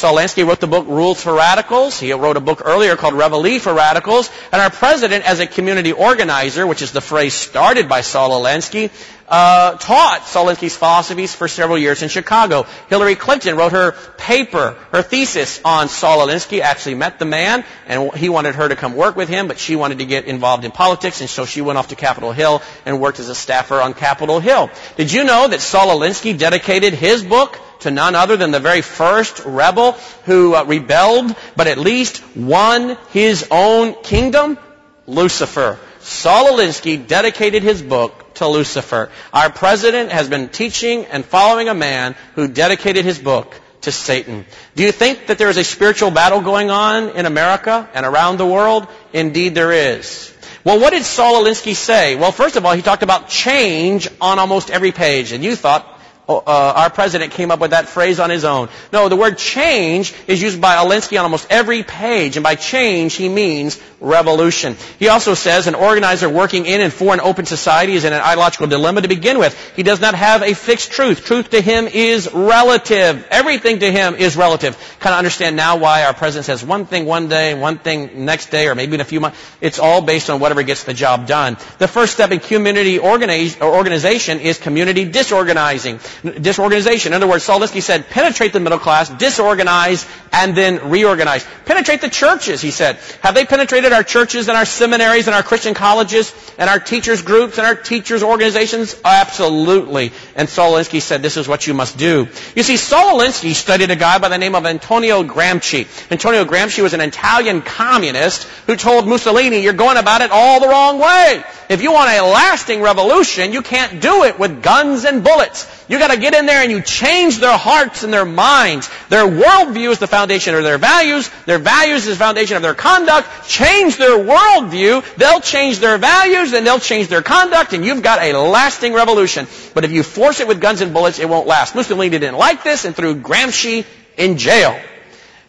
Saul Alinsky wrote the book Rules for Radicals. He wrote a book earlier called Reveille for Radicals. And our president, as a community organizer, which is the phrase started by Saul Alinsky, taught Saul Alinsky's philosophies for several years in Chicago. Hillary Clinton wrote her paper, her thesis on Saul Alinsky, actually met the man, and he wanted her to come work with him, but she wanted to get involved in politics, and so she went off to Capitol Hill and worked as a staffer on Capitol Hill. Did you know that Saul Alinsky dedicated his book to none other than the very first rebel who rebelled, but at least won his own kingdom? Lucifer. Saul Alinsky dedicated his book to Lucifer. Our president has been teaching and following a man who dedicated his book to Satan. Do you think that there is a spiritual battle going on in America and around the world? Indeed there is. Well, what did Saul Alinsky say? Well, first of all, he talked about change on almost every page, and you thought our president came up with that phrase on his own. No, the word change is used by Alinsky on almost every page, and by change he means revolution. He also says an organizer working in and for an open society is in an ideological dilemma to begin with. He does not have a fixed truth. Truth to him is relative. Everything to him is relative. Kind of understand now why our president says one thing one day and one thing next day, or maybe in a few months. It's all based on whatever gets the job done. The first step in community organization is community disorganization. In other words, Saul Alinsky said, penetrate the middle class, disorganize, and then reorganize. Penetrate the churches, he said. Have they penetrated our churches and our seminaries and our Christian colleges and our teachers groups and our teachers organizations? Absolutely. And Saul Alinsky said, this is what you must do. You see, Saul Alinsky studied a guy by the name of Antonio Gramsci. Antonio Gramsci was an Italian communist who told Mussolini, you're going about it all the wrong way. If you want a lasting revolution, you can't do it with guns and bullets. You got to get in there and you change their hearts and their minds. Their worldview is the foundation of their values. Their values is the foundation of their conduct. Change their worldview. They'll change their values and they'll change their conduct, and you've got a lasting revolution. But if you force it with guns and bullets, it won't last. Mussolini didn't like this and threw Gramsci in jail.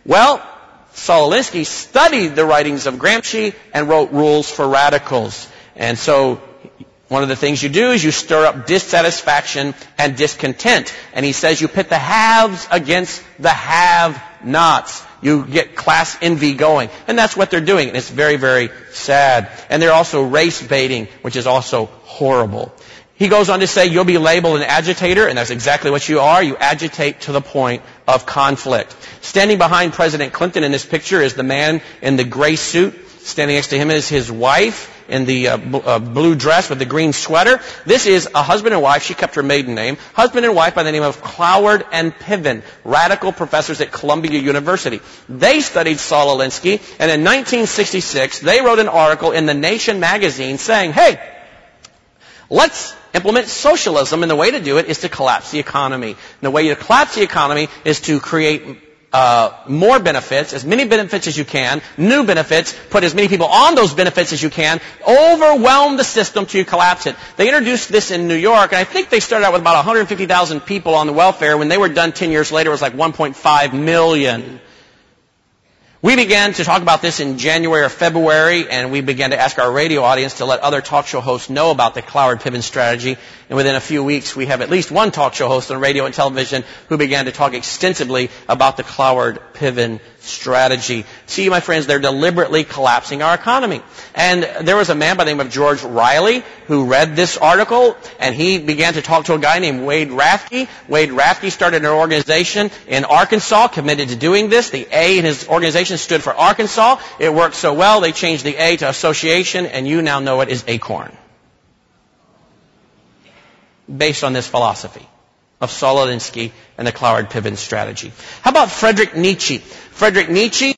Well, Saul Alinsky studied the writings of Gramsci and wrote Rules for Radicals. And so one of the things you do is you stir up dissatisfaction and discontent. And he says you pit the haves against the have-nots. You get class envy going. And that's what they're doing. And it's very, very sad. And they're also race baiting, which is also horrible. He goes on to say you'll be labeled an agitator, and that's exactly what you are. You agitate to the point of conflict. Standing behind President Clinton in this picture is the man in the gray suit. Standing next to him is his wife in the blue dress with the green sweater. This is a husband and wife. She kept her maiden name. Husband and wife by the name of Cloward-Piven, radical professors at Columbia University. They studied Saul Alinsky, and in 1966, they wrote an article in The Nation magazine saying, hey, let's implement socialism, and the way to do it is to collapse the economy. And the way to collapse the economy is to create more benefits, as many benefits as you can, new benefits, put as many people on those benefits as you can, overwhelm the system till you collapse it. They introduced this in New York, and I think they started out with about 150,000 people on the welfare. When they were done 10 years later, it was like 1.5 million. We began to talk about this in January or February, and we began to ask our radio audience to let other talk show hosts know about the Cloward-Piven strategy. And within a few weeks, we have at least one talk show host on radio and television who began to talk extensively about the Cloward-Piven strategy. See, my friends, they're deliberately collapsing our economy. And there was a man by the name of George Riley who read this article, and he began to talk to a guy named Wade Rathke. Wade Rathke started an organization in Arkansas committed to doing this. The A in his organization stood for Arkansas. It worked so well, they changed the A to association, and you now know it is Acorn. Based on this philosophy of Saul Alinsky and the Cloward-Piven strategy. How about Friedrich Nietzsche? Friedrich Nietzsche